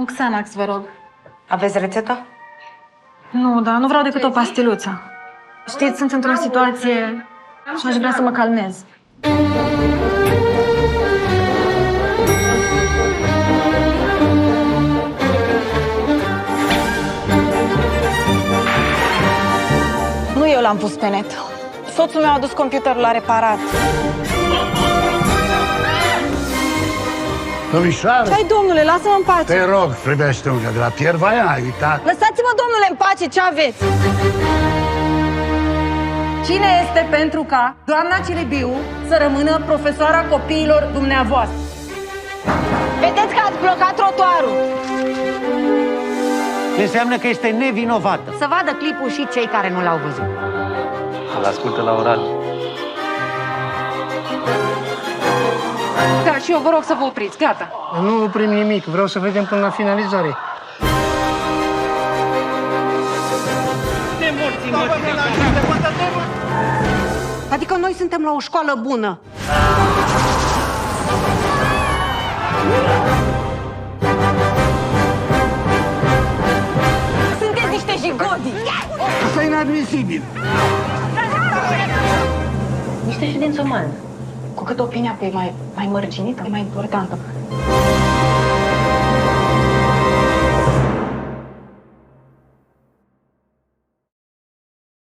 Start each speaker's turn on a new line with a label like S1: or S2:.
S1: Un Xanax, vă rog.
S2: Aveți rețeta?
S1: Nu, dar nu vreau decât o pastiluță. Știți, sunt într-o situație și aș vrea să mă calmez.
S3: Nu eu l-am pus pe net. Soțul meu a dus computerul la reparat.
S4: Domnișoară,
S3: Ce-ai, domnule? Lasă-mă în pace.
S4: te rog, privește unde de la Pierre Vaillant, ai uitat?
S3: Lăsați-mă, domnule, în pace. Ce aveți?
S5: Cine este pentru ca doamna Cilibiu să rămână profesoara copiilor dumneavoastră?
S3: Vedeți că ați blocat trotuarul.
S6: Înseamnă că este nevinovată.
S2: Să vadă clipul și cei care nu l-au văzut.
S7: Îl ascultă la oral.
S1: Da, și eu vă rog să vă opriți, gata.
S8: Nu oprim nimic, vreau să vedem până la finalizare.
S2: Adică noi suntem la o școală bună.
S3: Sunteți niște jigodi.
S4: Asta e inadmisibil.
S1: Niște ședință umană. Cu cât opinia pe e mai mărginită, e mai importantă.